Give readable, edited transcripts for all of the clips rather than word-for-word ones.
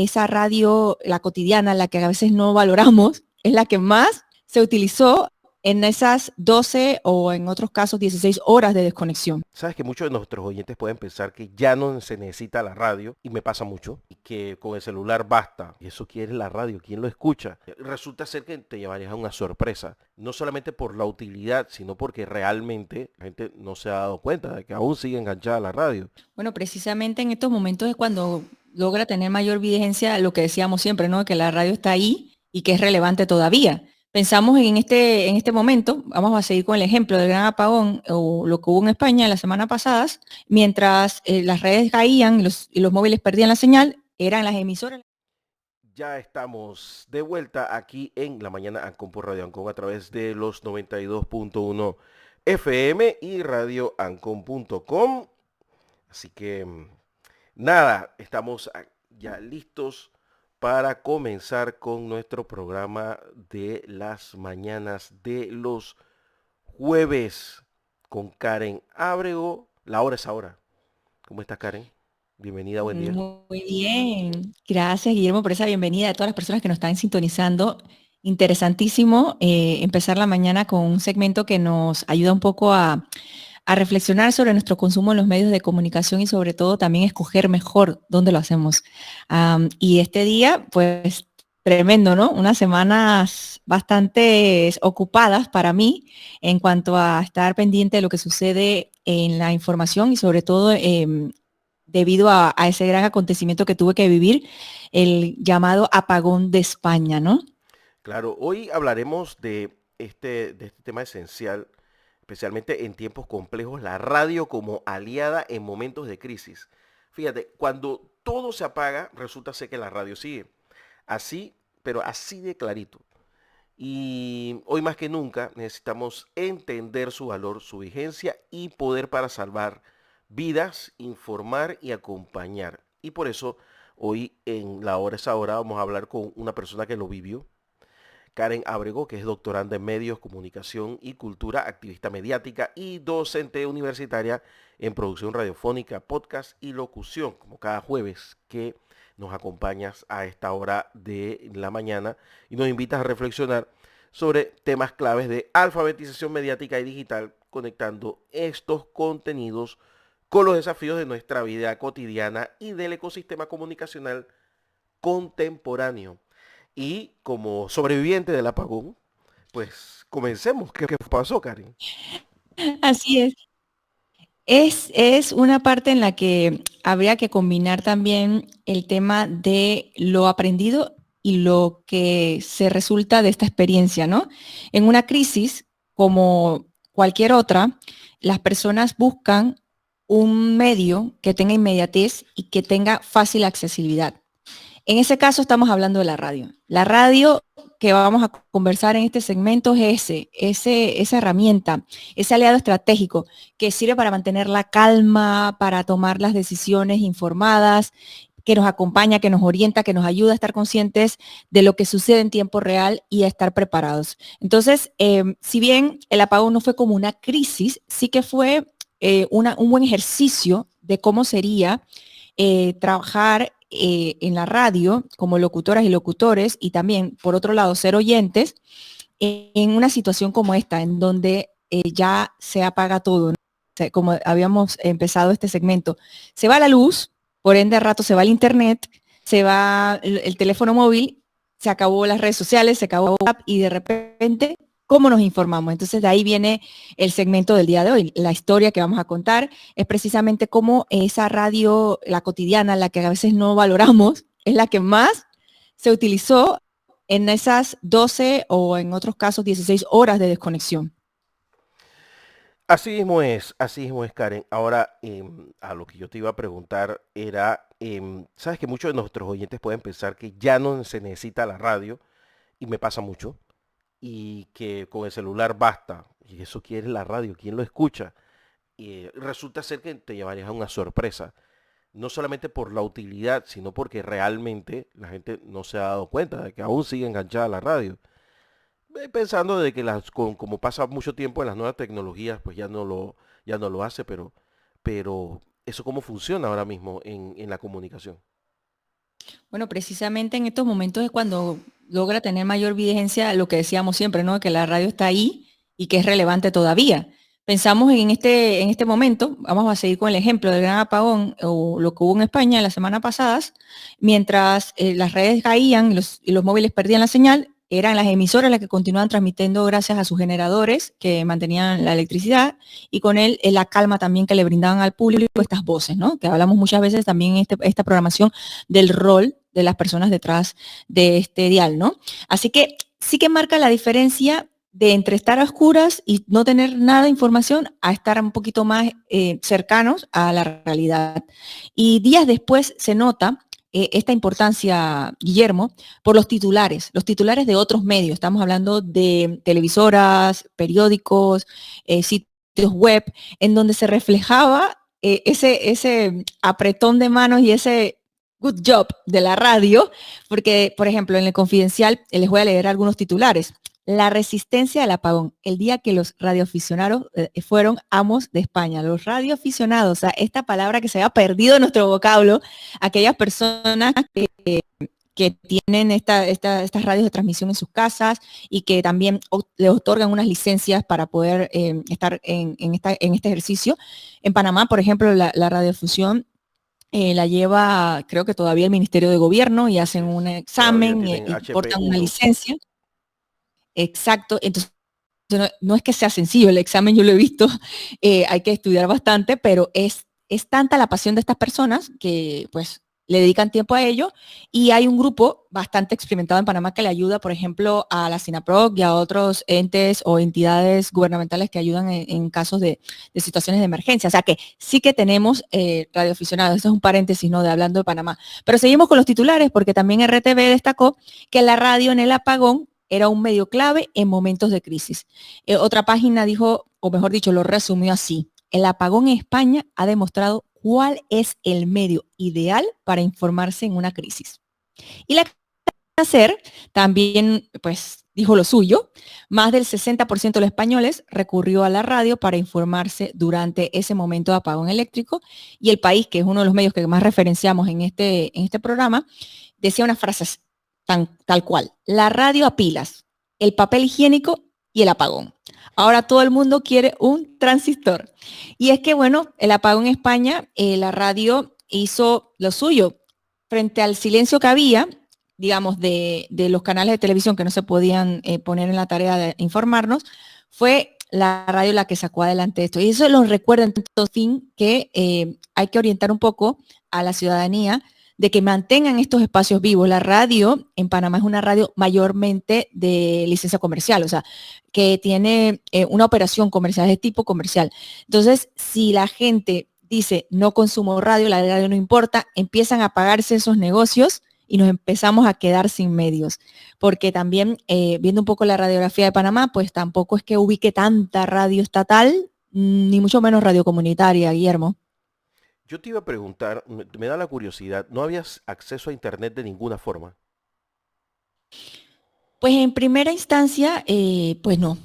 esa radio, la cotidiana, la que a veces no valoramos, es la que más se utilizó en esas 12 o en otros casos 16 horas de desconexión. Sabes que muchos de nuestros oyentes pueden pensar que ya no se necesita la radio, y me pasa mucho, y que con el celular basta. Y eso quiere la radio, ¿quién lo escucha? Resulta ser que te llevarías a una sorpresa, no solamente por la utilidad, sino porque realmente la gente no se ha dado cuenta de que aún sigue enganchada a la radio. Bueno, precisamente en estos momentos es cuando logra tener mayor vigencia lo que decíamos siempre, ¿no? Que la radio está ahí y que es relevante todavía. Pensamos en este momento, vamos a seguir con el ejemplo del gran apagón o lo que hubo en España la semana pasada, mientras las redes caían y los móviles perdían la señal, eran las emisoras. Ya estamos de vuelta aquí en la mañana Ancon por Radio Ancon a través de los 92.1 FM y radioancon.com. Así que nada, estamos ya listos para comenzar con nuestro programa de las mañanas de los jueves con Karen Ábrego. La hora es ahora. ¿Cómo estás, Karen? Bienvenida, buen día. Muy bien. Gracias, Guillermo, por esa bienvenida a todas las personas que nos están sintonizando. Interesantísimo empezar la mañana con un segmento que nos ayuda un poco a reflexionar sobre nuestro consumo en los medios de comunicación y sobre todo también escoger mejor dónde lo hacemos. Y este día, pues tremendo, ¿no? Unas semanas bastante ocupadas para mí en cuanto a estar pendiente de lo que sucede en la información y sobre todo debido a ese gran acontecimiento que tuve que vivir, el llamado apagón de España, ¿no? Claro, hoy hablaremos de este tema esencial, especialmente en tiempos complejos, la radio como aliada en momentos de crisis. Fíjate, cuando todo se apaga, resulta ser que la radio sigue. Así, pero así de clarito. Y hoy más que nunca necesitamos entender su valor, su vigencia y poder para salvar vidas, informar y acompañar. Y por eso hoy en la hora es ahora vamos a hablar con una persona que lo vivió, Karen Ábrego, que es doctoranda en medios, comunicación y cultura, activista mediática y docente universitaria en producción radiofónica, podcast y locución, como cada jueves que nos acompañas a esta hora de la mañana y nos invitas a reflexionar sobre temas claves de alfabetización mediática y digital, conectando estos contenidos con los desafíos de nuestra vida cotidiana y del ecosistema comunicacional contemporáneo. Y como sobreviviente del apagón, pues comencemos. ¿Qué pasó, Karen? Así es. Es una parte en la que habría que combinar también el tema de lo aprendido y lo que se resulta de esta experiencia, ¿no? En una crisis, como cualquier otra, las personas buscan un medio que tenga inmediatez y que tenga fácil accesibilidad. En ese caso estamos hablando de la radio. La radio que vamos a conversar en este segmento es esa herramienta, ese aliado estratégico que sirve para mantener la calma, para tomar las decisiones informadas, que nos acompaña, que nos orienta, que nos ayuda a estar conscientes de lo que sucede en tiempo real y a estar preparados. Entonces, si bien el apagón no fue como una crisis, sí que fue un buen ejercicio de cómo sería trabajar en la radio como locutoras y locutores y también, por otro lado, ser oyentes en una situación como esta, en donde ya se apaga todo, ¿no? O sea, como habíamos empezado este segmento, se va la luz, por ende a rato se va el internet, se va el teléfono móvil, se acabó las redes sociales, se acabó WhatsApp y de repente, ¿cómo nos informamos? Entonces de ahí viene el segmento del día de hoy. La historia que vamos a contar es precisamente cómo esa radio, la cotidiana, la que a veces no valoramos, es la que más se utilizó en esas 12 o en otros casos 16 horas de desconexión. Así mismo es, Karen. Ahora, a lo que yo te iba a preguntar era, sabes que muchos de nuestros oyentes pueden pensar que ya no se necesita la radio, y me pasa mucho, y que con el celular basta. Y eso quiere la radio, ¿quién lo escucha? Y resulta ser que te llevarías a una sorpresa, no solamente por la utilidad, sino porque realmente la gente no se ha dado cuenta de que aún sigue enganchada a la radio. Pensando de que como pasa mucho tiempo en las nuevas tecnologías, pues ya no lo hace, pero eso cómo funciona ahora mismo en la comunicación. Bueno, precisamente en estos momentos es cuando logra tener mayor vigencia lo que decíamos siempre, ¿no? Que la radio está ahí y que es relevante todavía. Pensamos en este momento, vamos a seguir con el ejemplo del gran apagón o lo que hubo en España la semana pasada, mientras las redes caían y los móviles perdían la señal, eran las emisoras las que continuaban transmitiendo gracias a sus generadores que mantenían la electricidad y con él la calma también que le brindaban al público estas voces, ¿no? Que hablamos muchas veces también en esta programación del rol de las personas detrás de este dial, ¿no? Así que sí que marca la diferencia de entre estar a oscuras y no tener nada de información a estar un poquito más cercanos a la realidad. Y días después se nota esta importancia, Guillermo, por los titulares de otros medios. Estamos hablando de televisoras, periódicos, sitios web, en donde se reflejaba ese apretón de manos y ese good job de la radio, porque, por ejemplo, en el Confidencial les voy a leer algunos titulares. La resistencia al apagón, el día que los radioaficionados fueron amos de España. Los radioaficionados, o sea, esta palabra que se ha perdido en nuestro vocablo, aquellas personas que tienen estas radios de transmisión en sus casas y que también les otorgan unas licencias para poder estar en este ejercicio. En Panamá, por ejemplo, la radiofusión la lleva, creo que todavía el Ministerio de Gobierno y hacen Así un es. Todavía examen tienen y portan una HP1. licencia. Exacto. Entonces, no es que sea sencillo el examen, yo lo he visto, hay que estudiar bastante, pero es tanta la pasión de estas personas que pues le dedican tiempo a ello y hay un grupo bastante experimentado en Panamá que le ayuda, por ejemplo, a la SINAPROC y a otros entes o entidades gubernamentales que ayudan en casos de situaciones de emergencia. O sea que sí que tenemos radioaficionados. Eso es un paréntesis, ¿no? De hablando de Panamá. Pero seguimos con los titulares porque también RTV destacó que la radio en el apagón era un medio clave en momentos de crisis. Otra página dijo, o mejor dicho, lo resumió así. El apagón en España ha demostrado cuál es el medio ideal para informarse en una crisis. Y la hacer también, pues, dijo lo suyo. Más del 60% de los españoles recurrió a la radio para informarse durante ese momento de apagón eléctrico. Y el país, que es uno de los medios que más referenciamos en este programa, decía unas frases tal cual. La radio a pilas, el papel higiénico y el apagón. Ahora todo el mundo quiere un transistor. Y es que, bueno, el apagón en España, la radio hizo lo suyo. Frente al silencio que había, digamos, de los canales de televisión que no se podían poner en la tarea de informarnos, fue la radio la que sacó adelante esto. Y eso lo recuerda en todo fin que hay que orientar un poco a la ciudadanía de que mantengan estos espacios vivos. La radio en Panamá es una radio mayormente de licencia comercial, o sea, que tiene una operación comercial, es de tipo comercial. Entonces, si la gente dice no consumo radio, la radio no importa, empiezan a apagarse esos negocios y nos empezamos a quedar sin medios. Porque también, viendo un poco la radiografía de Panamá, pues tampoco es que ubique tanta radio estatal, ni mucho menos radio comunitaria, Guillermo. Yo te iba a preguntar, me da la curiosidad, ¿no habías acceso a internet de ninguna forma? Pues en primera instancia, pues no,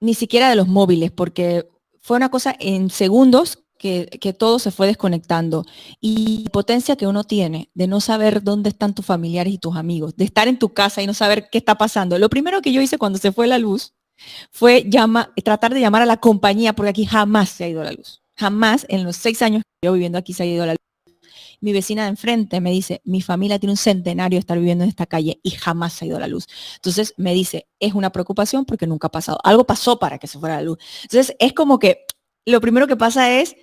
ni siquiera de los móviles, porque fue una cosa en segundos que todo se fue desconectando. Y la potencia que uno tiene de no saber dónde están tus familiares y tus amigos, de estar en tu casa y no saber qué está pasando. Lo primero que yo hice cuando se fue la luz fue tratar de llamar a la compañía, porque aquí jamás se ha ido la luz. Jamás en los 6 años que yo viviendo aquí se ha ido la luz. Mi vecina de enfrente me dice, mi familia tiene un centenario de estar viviendo en esta calle y jamás se ha ido la luz. Entonces me dice, es una preocupación porque nunca ha pasado. Algo pasó para que se fuera la luz. Entonces es como que lo primero que pasa es,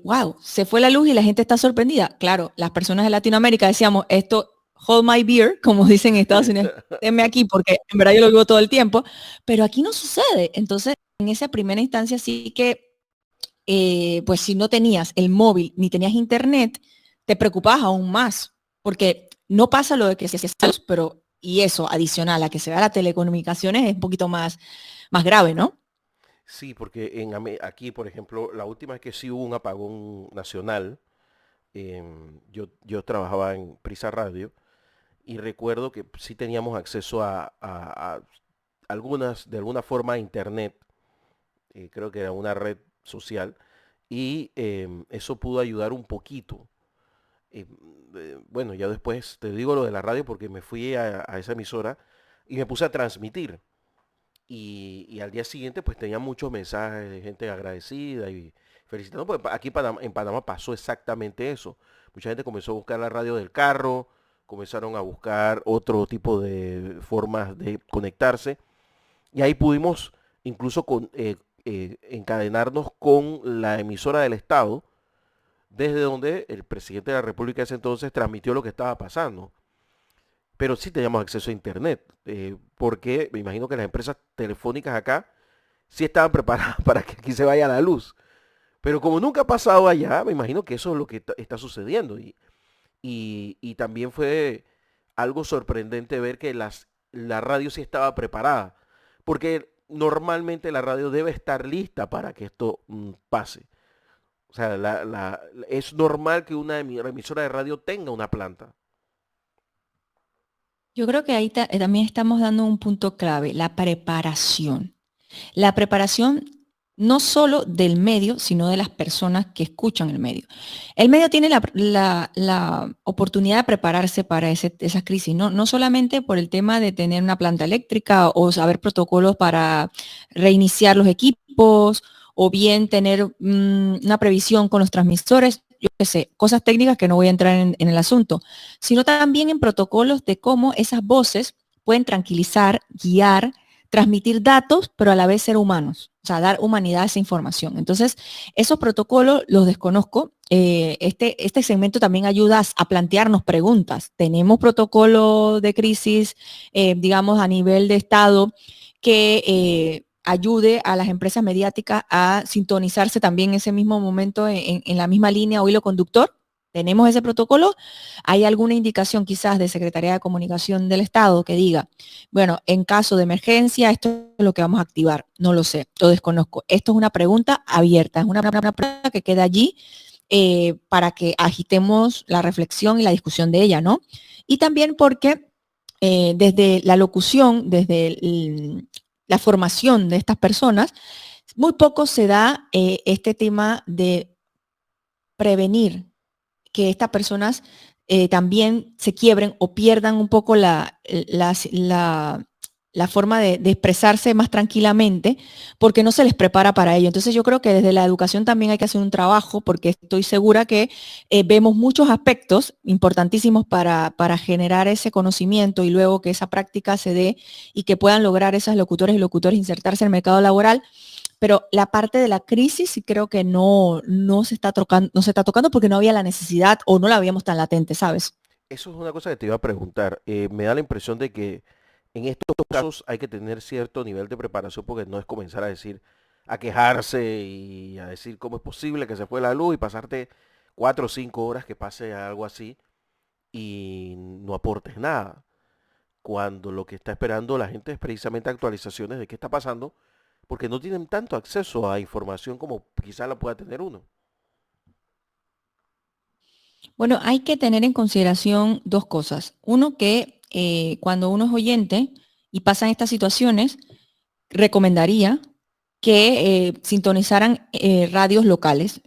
wow, se fue la luz y la gente está sorprendida. Claro, las personas de Latinoamérica decíamos, esto, hold my beer, como dicen en Estados Unidos, tenme aquí porque en verdad yo lo vivo todo el tiempo, pero aquí no sucede. Entonces, en esa primera instancia sí que pues si no tenías el móvil ni tenías internet, te preocupabas aún más, porque no pasa lo de que se luz, pero y eso adicional a que se vea la telecomunicaciones es un poquito más grave, ¿no? Sí, porque aquí, por ejemplo, la última vez que sí hubo un apagón nacional, yo trabajaba en Prisa Radio y recuerdo que sí teníamos acceso a de alguna forma a internet, creo que era una red social, y eso pudo ayudar un poquito. Eh, bueno, ya después te digo lo de la radio porque me fui a esa emisora y me puse a transmitir. Y al día siguiente pues tenía muchos mensajes de gente agradecida y felicitando, porque aquí en Panamá pasó exactamente eso. Mucha gente comenzó a buscar la radio del carro, comenzaron a buscar otro tipo de formas de conectarse y ahí pudimos incluso encadenarnos con la emisora del Estado, desde donde el presidente de la República ese entonces transmitió lo que estaba pasando. Pero sí teníamos acceso a internet, porque me imagino que las empresas telefónicas acá sí estaban preparadas para que aquí se vaya la luz. Pero como nunca ha pasado allá, me imagino que eso es lo que está sucediendo. Y también fue algo sorprendente ver que la radio sí estaba preparada. Porque normalmente la radio debe estar lista para que esto pase. O sea, es normal que una emisora de radio tenga una planta. Yo creo que ahí también estamos dando un punto clave, la preparación. La preparación no solo del medio, sino de las personas que escuchan el medio. El medio tiene la oportunidad de prepararse para esas crisis, ¿no? No solamente por el tema de tener una planta eléctrica o saber protocolos para reiniciar los equipos o bien tener una previsión con los transmisores, yo qué sé, cosas técnicas que no voy a entrar en el asunto, sino también en protocolos de cómo esas voces pueden tranquilizar, guiar, transmitir datos, pero a la vez ser humanos, o sea, dar humanidad a esa información. Entonces, esos protocolos los desconozco. Este segmento también ayuda a plantearnos preguntas. Tenemos protocolo de crisis, digamos, a nivel de Estado que ayude a las empresas mediáticas a sintonizarse también en ese mismo momento en la misma línea o hilo conductor. Tenemos ese protocolo. ¿Hay alguna indicación quizás de Secretaría de Comunicación del Estado que diga, bueno, en caso de emergencia, esto es lo que vamos a activar? No lo sé, lo desconozco. Esto es una pregunta abierta, es una pregunta que queda allí para que agitemos la reflexión y la discusión de ella, ¿no? Y también porque desde la locución, desde la formación de estas personas, muy poco se da este tema de prevenir que estas personas también se quiebren o pierdan un poco la forma de expresarse más tranquilamente porque no se les prepara para ello. Entonces yo creo que desde la educación también hay que hacer un trabajo porque estoy segura que vemos muchos aspectos importantísimos para generar ese conocimiento y luego que esa práctica se dé y que puedan lograr esas locutores y locutores insertarse en el mercado laboral, pero la parte de la crisis sí creo que no se está tocando, no se está tocando porque no había la necesidad o no la habíamos tan latente, ¿sabes? Eso es una cosa que te iba a preguntar. Me da la impresión de que en estos casos hay que tener cierto nivel de preparación porque no es comenzar a decir, a quejarse y a decir cómo es posible que se fue la luz y pasarte 4 o 5 horas que pase algo así y no aportes nada. Cuando lo que está esperando la gente es precisamente actualizaciones de qué está pasando, porque no tienen tanto acceso a información como quizá la pueda tener uno. Bueno, hay que tener en consideración dos cosas. Uno, que cuando uno es oyente y pasan estas situaciones, recomendaría que sintonizaran radios locales.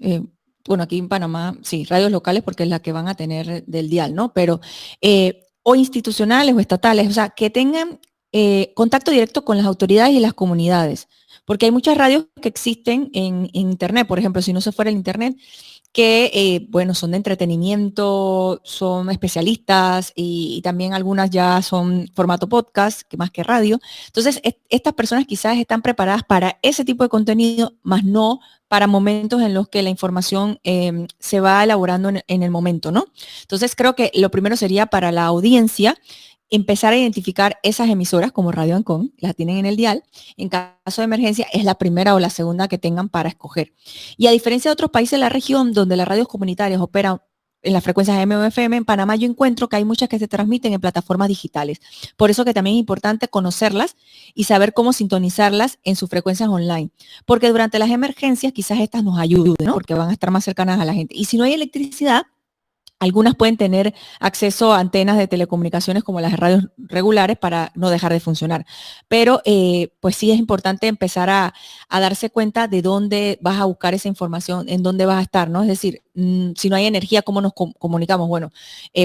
Bueno, aquí en Panamá, sí, radios locales porque es la que van a tener del dial, ¿no? Pero, o institucionales o estatales, o sea, que tengan contacto directo con las autoridades y las comunidades. Porque hay muchas radios que existen en Internet, por ejemplo, si no se fuera el Internet, que, bueno, son de entretenimiento, son especialistas y también algunas ya son formato podcast, que más que radio. Entonces, estas personas quizás están preparadas para ese tipo de contenido, más no para momentos en los que la información se va elaborando en el momento, ¿no? Entonces, creo que lo primero sería para la audiencia empezar a identificar esas emisoras como Radio Ancon, las tienen en el dial, en caso de emergencia es la primera o la segunda que tengan para escoger. Y a diferencia de otros países de la región donde las radios comunitarias operan en las frecuencias AM o FM, en Panamá yo encuentro que hay muchas que se transmiten en plataformas digitales. Por eso que también es importante conocerlas y saber cómo sintonizarlas en sus frecuencias online. Porque durante las emergencias quizás estas nos ayuden, ¿no? Porque van a estar más cercanas a la gente. Y si no hay electricidad, Algunas pueden tener acceso a antenas de telecomunicaciones como las radios regulares para no dejar de funcionar. Pero pues sí es importante empezar a darse cuenta de dónde vas a buscar esa información, en dónde vas a estar, ¿no? Es decir, si no hay energía, ¿cómo nos comunicamos? Bueno,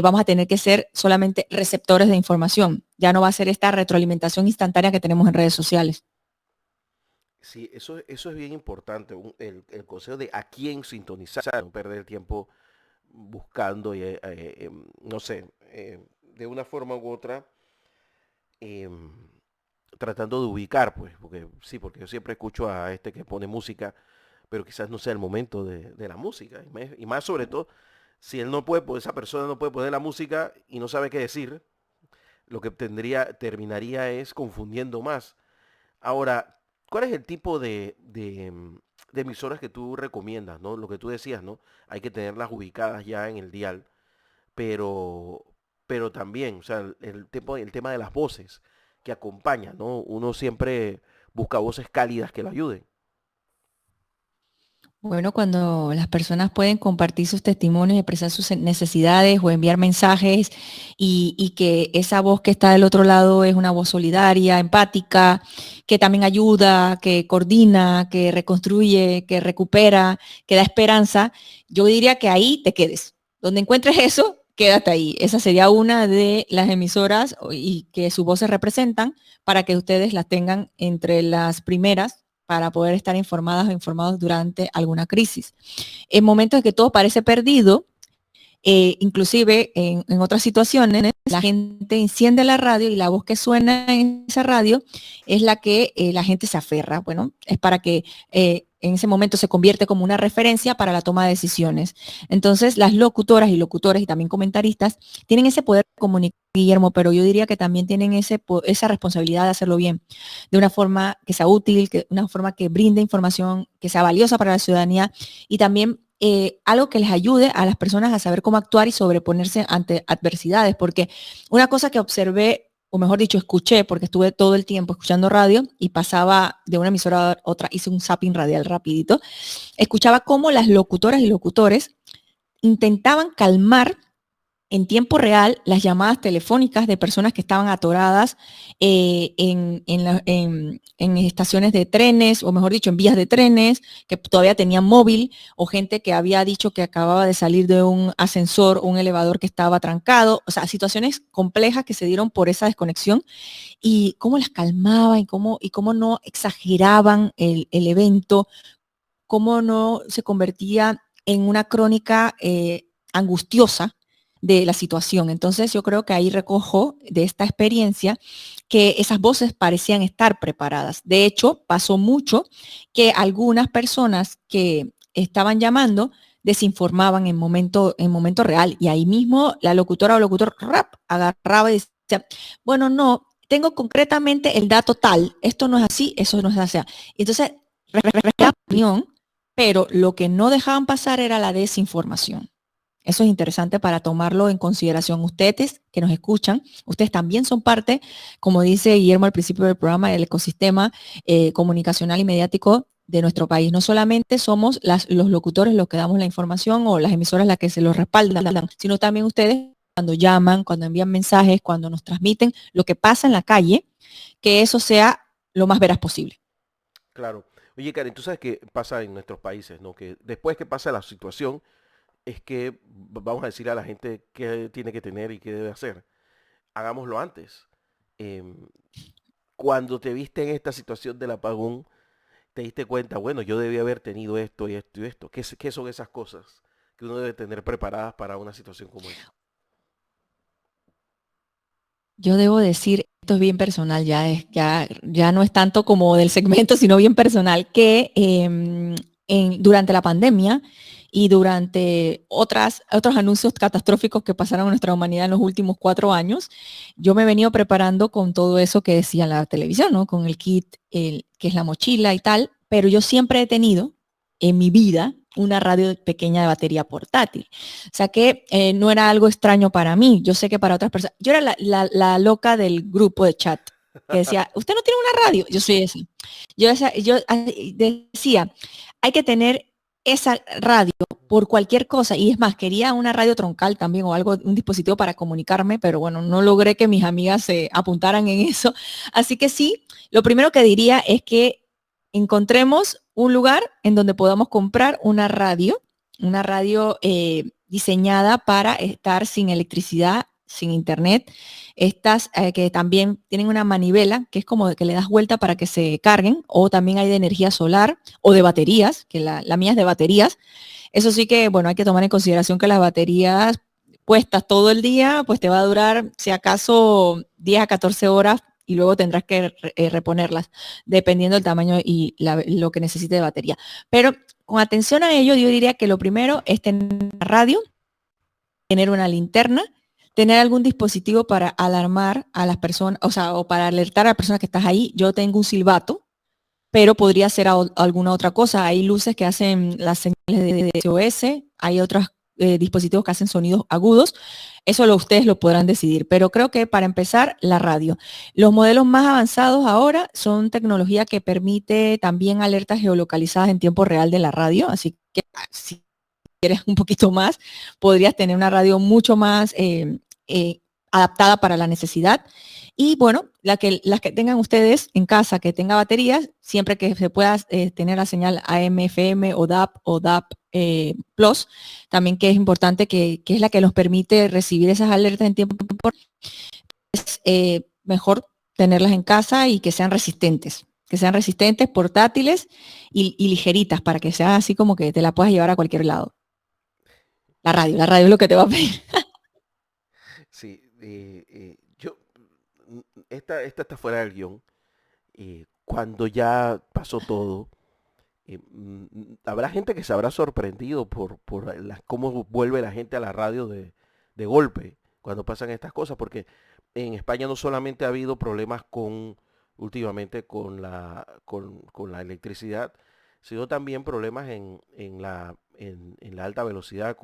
vamos a tener que ser solamente receptores de información. Ya no va a ser esta retroalimentación instantánea que tenemos en redes sociales. Sí, eso es bien importante, el consejo de a quién sintonizar, no perder el tiempo buscando, no sé, de una forma u otra, em, tratando de ubicar, pues, porque sí, porque yo siempre escucho a este que pone música, pero quizás no sea el momento de la música, y más sobre todo, si él no puede, pues esa persona no puede poner la música y no sabe qué decir, lo que terminaría es confundiendo más. Ahora, ¿cuál es el tipo de emisoras que tú recomiendas, ¿no? Lo que tú decías, ¿no? Hay que tenerlas ubicadas ya en el dial, pero, pero también, o sea, el tema de las voces que acompañan, ¿no? Uno siempre busca voces cálidas que lo ayuden. Bueno, cuando las personas pueden compartir sus testimonios, expresar sus necesidades o enviar mensajes y que esa voz que está del otro lado es una voz solidaria, empática, que también ayuda, que coordina, que reconstruye, que recupera, que da esperanza, yo diría que ahí te quedes. Donde encuentres eso, quédate ahí. Esa sería una de las emisoras y que sus voces representan para que ustedes las tengan entre las primeras para poder estar informadas o informados durante alguna crisis. En momentos en que todo parece perdido, inclusive en otras situaciones, la gente enciende la radio y la voz que suena en esa radio es la que la gente se aferra. Bueno, es para que en ese momento se convierte como una referencia para la toma de decisiones. Entonces, las locutoras y locutores y también comentaristas tienen ese poder de comunicar, Guillermo, pero yo diría que también tienen esa responsabilidad de hacerlo bien, de una forma que sea útil, una forma que brinde información, que sea valiosa para la ciudadanía y también algo que les ayude a las personas a saber cómo actuar y sobreponerse ante adversidades, porque una cosa que observé, o mejor dicho, escuché, porque estuve todo el tiempo escuchando radio y pasaba de una emisora a otra, hice un zapping radial rapidito, escuchaba cómo las locutoras y locutores intentaban calmar en tiempo real las llamadas telefónicas de personas que estaban atoradas en estaciones de trenes, o mejor dicho, en vías de trenes, que todavía tenían móvil, o gente que había dicho que acababa de salir de un ascensor o un elevador que estaba trancado, o sea, situaciones complejas que se dieron por esa desconexión, y cómo las calmaban y cómo no exageraban el evento, cómo no se convertía en una crónica angustiosa de la situación. Entonces yo creo que ahí recojo de esta experiencia que esas voces parecían estar preparadas. De hecho, pasó mucho que algunas personas que estaban llamando desinformaban en momento real y ahí mismo la locutora o locutor rap agarraba y decía, bueno, no, tengo concretamente el dato tal, esto no es así, eso no es así. Entonces, la opinión, pero lo que no dejaban pasar era la desinformación. Eso es interesante para tomarlo en consideración. Ustedes que nos escuchan, ustedes también son parte, como dice Guillermo al principio del programa, del ecosistema comunicacional y mediático de nuestro país. No solamente somos los locutores los que damos la información o las emisoras las que se los respaldan, sino también ustedes cuando llaman, cuando envían mensajes, cuando nos transmiten lo que pasa en la calle, que eso sea lo más veraz posible. Claro. Oye, Karen, tú sabes que pasa en nuestros países, ¿no? Que después que pasa la situación, es que vamos a decirle a la gente qué tiene que tener y qué debe hacer. Hagámoslo antes. Em, Cuando te viste en esta situación del apagón, te diste cuenta, bueno, yo debía haber tenido esto y esto y esto. ¿Qué son esas cosas que uno debe tener preparadas para una situación como esta? Yo debo decir, esto es bien personal, ya no es tanto como del segmento, sino bien personal, que durante la pandemia y durante otros anuncios catastróficos que pasaron en nuestra humanidad en los últimos 4 años, yo me he venido preparando con todo eso que decía la televisión, ¿no? Con el kit, que es la mochila y tal, pero yo siempre he tenido en mi vida una radio pequeña de batería portátil. O sea que no era algo extraño para mí. Yo sé que para otras personas, yo era la loca del grupo de chat que decía, ¿usted no tiene una radio? Yo soy esa. Yo decía, hay que tener esa radio por cualquier cosa, y es más, quería una radio troncal también o algo, un dispositivo para comunicarme, pero bueno, no logré que mis amigas se apuntaran en eso. Así que sí, lo primero que diría es que encontremos un lugar en donde podamos comprar una radio diseñada para estar sin electricidad, sin internet. Estas que también tienen una manivela, que es como que le das vuelta para que se carguen, o también hay de energía solar o de baterías, que la mía es de baterías. Eso sí que, bueno, hay que tomar en consideración que las baterías puestas todo el día, pues te va a durar, si acaso, 10 a 14 horas y luego tendrás que reponerlas, dependiendo del tamaño y lo que necesite de batería. Pero con atención a ello, yo diría que lo primero es tener una radio, tener una linterna, tener algún dispositivo para alarmar a las personas, o sea, o para alertar a las personas que estás ahí. Yo tengo un silbato, pero podría ser alguna otra cosa. Hay luces que hacen las señales de SOS, hay otros dispositivos que hacen sonidos agudos. Eso ustedes lo podrán decidir, pero creo que para empezar, la radio. Los modelos más avanzados ahora son tecnología que permite también alertas geolocalizadas en tiempo real de la radio, así que si quieres un poquito más, podrías tener una radio mucho más adaptada para la necesidad. Y bueno, las que tengan ustedes en casa, que tenga baterías, siempre que se pueda tener la señal AM, FM o DAP Plus, también que es importante, que es la que nos permite recibir esas alertas en tiempo, es mejor tenerlas en casa y que sean resistentes, portátiles y ligeritas, para que sean así como que te la puedas llevar a cualquier lado. La radio es lo que te va a pedir. Sí, esta está fuera del guión. Cuando ya pasó todo, habrá gente que se habrá sorprendido por cómo vuelve la gente a la radio de golpe cuando pasan estas cosas, porque en España no solamente ha habido problemas últimamente con la electricidad, sino también problemas en la alta velocidad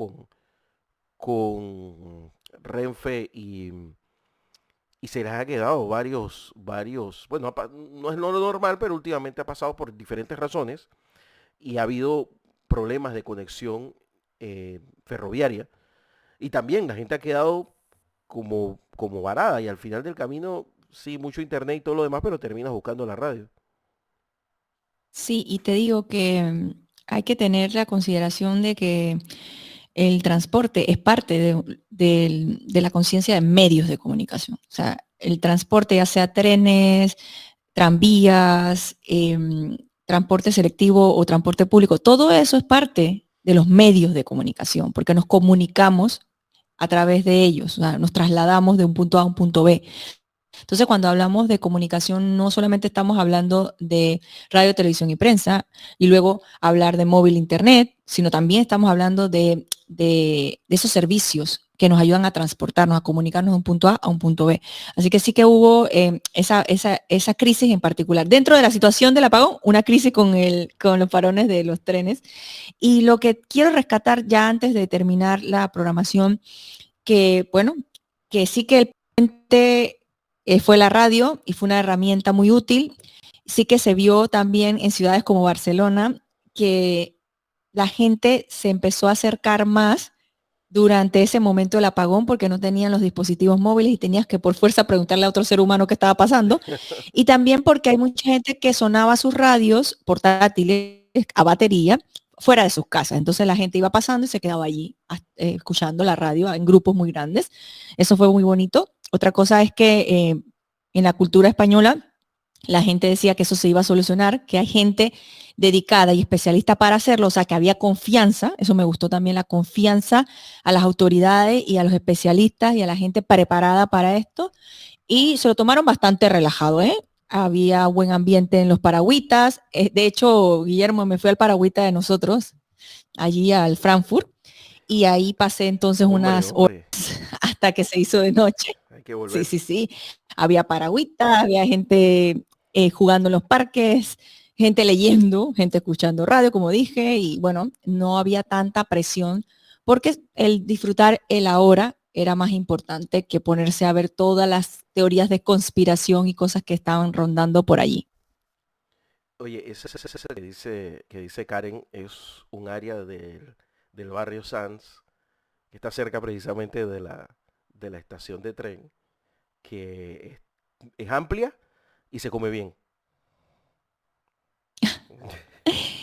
con Renfe y se les ha quedado bueno, no es lo normal, pero últimamente ha pasado por diferentes razones y ha habido problemas de conexión ferroviaria. Y también la gente ha quedado como varada y al final del camino, sí, mucho internet y todo lo demás, pero terminas buscando la radio. Sí, y te digo que hay que tener la consideración de que el transporte es parte de la conciencia de medios de comunicación. O sea, el transporte, ya sea trenes, tranvías, transporte selectivo o transporte público, todo eso es parte de los medios de comunicación, porque nos comunicamos a través de ellos, o sea, nos trasladamos de un punto A a un punto B. Entonces, cuando hablamos de comunicación, no solamente estamos hablando de radio, televisión y prensa, y luego hablar de móvil, internet, sino también estamos hablando de esos servicios que nos ayudan a transportarnos, a comunicarnos de un punto A a un punto B. Así que sí que hubo esa crisis en particular. Dentro de la situación del apagón, una crisis con los parones de los trenes. Y lo que quiero rescatar ya antes de terminar la programación, que bueno, que sí que el puente fue la radio y fue una herramienta muy útil. Sí que se vio también en ciudades como Barcelona que la gente se empezó a acercar más durante ese momento del apagón porque no tenían los dispositivos móviles y tenías que por fuerza preguntarle a otro ser humano qué estaba pasando. Y también porque hay mucha gente que sonaba sus radios portátiles a batería fuera de sus casas. Entonces la gente iba pasando y se quedaba allí escuchando la radio en grupos muy grandes. Eso fue muy bonito. Otra cosa es que en la cultura española la gente decía que eso se iba a solucionar, que hay gente dedicada y especialista para hacerlo, o sea, que había confianza, eso me gustó también, la confianza a las autoridades y a los especialistas y a la gente preparada para esto, y se lo tomaron bastante relajado, ¿eh? Había buen ambiente en los paragüitas, de hecho, Guillermo, me fui al paragüita de nosotros, allí al Frankfurt, y ahí pasé entonces Hombre, unas horas hombre, hasta que se hizo de noche. hay que Sí, volver. sí, sí. Había paragüitas, había gente jugando en los parques, gente leyendo, gente escuchando radio, como dije, y bueno, no había tanta presión porque el disfrutar el ahora era más importante que ponerse a ver todas las teorías de conspiración y cosas que estaban rondando por allí. Oye, ese que dice Karen es un área del barrio Sanz, que está cerca precisamente de la estación de tren, que es amplia y se come bien.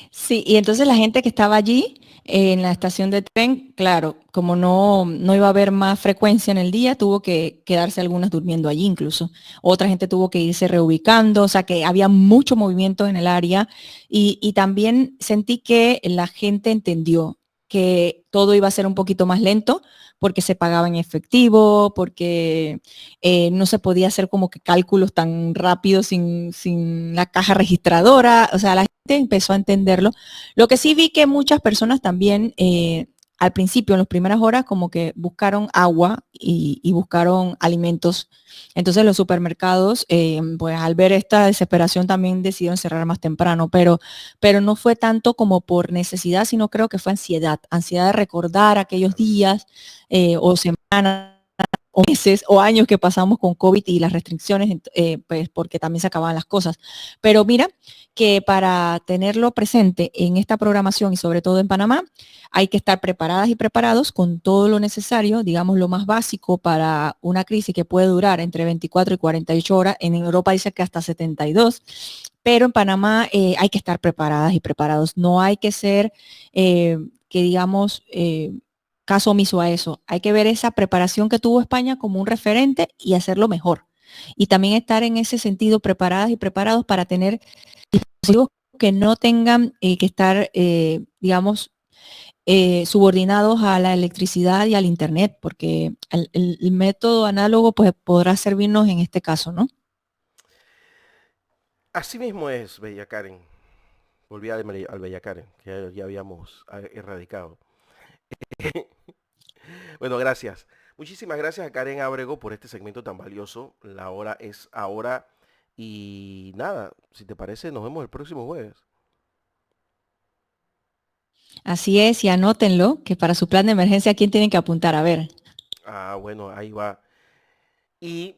Sí, y entonces la gente que estaba allí en la estación de tren, claro, como no iba a haber más frecuencia en el día, tuvo que quedarse algunas durmiendo allí incluso. Otra gente tuvo que irse reubicando, o sea que había mucho movimiento en el área y también sentí que la gente entendió que todo iba a ser un poquito más lento porque se pagaba en efectivo, porque no se podía hacer como que cálculos tan rápidos sin la caja registradora, o sea, la gente empezó a entenderlo. Lo que sí vi que muchas personas también al principio, en las primeras horas, como que buscaron agua y buscaron alimentos. Entonces los supermercados, pues al ver esta desesperación también decidieron cerrar más temprano, pero no fue tanto como por necesidad, sino creo que fue ansiedad, ansiedad de recordar aquellos días o semanas o meses o años que pasamos con COVID y las restricciones, pues porque también se acababan las cosas. Pero mira que para tenerlo presente en esta programación y sobre todo en Panamá, hay que estar preparadas y preparados con todo lo necesario, digamos lo más básico para una crisis que puede durar entre 24 y 48 horas. En Europa dice que hasta 72, pero en Panamá hay que estar preparadas y preparados. No hay que ser, que digamos, caso omiso a eso. Hay que ver esa preparación que tuvo España como un referente y hacerlo mejor. Y también estar en ese sentido preparadas y preparados para tener dispositivos que no tengan que estar, digamos, subordinados a la electricidad y al internet, porque el método análogo pues podrá servirnos en este caso, ¿no? Así mismo es, Bella Karen. Volví al Bella Karen, que ya habíamos erradicado. Bueno, gracias. Muchísimas gracias a Karen Abrego por este segmento tan valioso. La hora es ahora. Y nada, si te parece, nos vemos el próximo jueves. Así es, y anótenlo, que para su plan de emergencia, ¿quién tienen que apuntar? A ver. Ah, bueno, ahí va. Y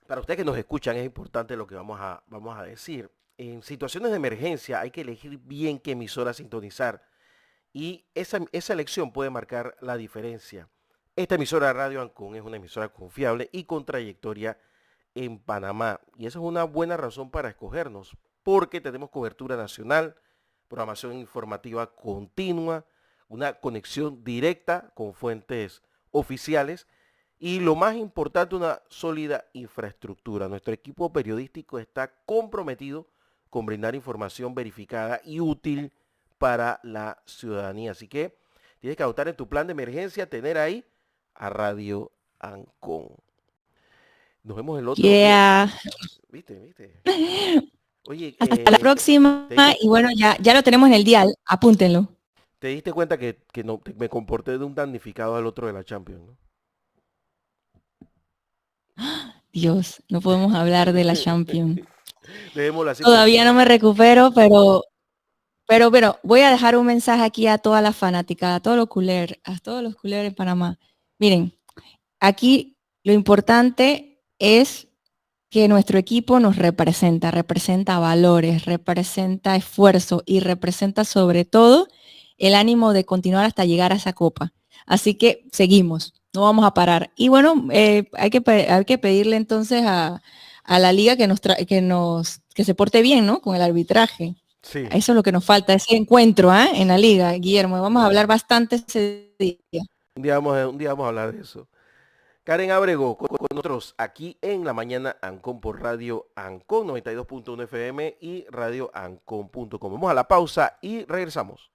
para ustedes que nos escuchan, es importante lo que vamos a decir. En situaciones de emergencia hay que elegir bien qué emisora sintonizar. Y esa elección puede marcar la diferencia. Esta emisora de Radio Ancon es una emisora confiable y con trayectoria en Panamá. Y eso es una buena razón para escogernos, porque tenemos cobertura nacional, programación informativa continua, una conexión directa con fuentes oficiales y lo más importante, una sólida infraestructura. Nuestro equipo periodístico está comprometido con brindar información verificada y útil para la ciudadanía. Así que tienes que adoptar en tu plan de emergencia, tener ahí a Radio Ancon. Nos vemos el otro. Mira, Yeah. viste. Oye, Hasta la próxima. te diste, Y bueno, ya lo tenemos en el dial. Apúntenlo. te diste cuenta que no, me comporté de un damnificado al otro de la Champions, ¿no? Dios, no podemos hablar de la Champions. Dejémoslo así Todavía porque no me recupero, pero voy a dejar un mensaje aquí a toda la fanática, a todos los culers en Panamá. Miren, aquí lo importante es que nuestro equipo nos representa valores, representa esfuerzo y representa sobre todo el ánimo de continuar hasta llegar a esa copa. Así que seguimos, no vamos a parar. Y bueno, hay que pedirle entonces a la liga que se porte bien, ¿no? Con el arbitraje. sí, Eso es lo que nos falta, ese encuentro, ¿eh? En la liga, Guillermo. Vamos a hablar bastante ese día. un día vamos a hablar de eso. Karen Abrego con nosotros aquí en la mañana Ancon por Radio Ancon 92.1 FM y Radio Ancon.com. Vamos a la pausa y regresamos.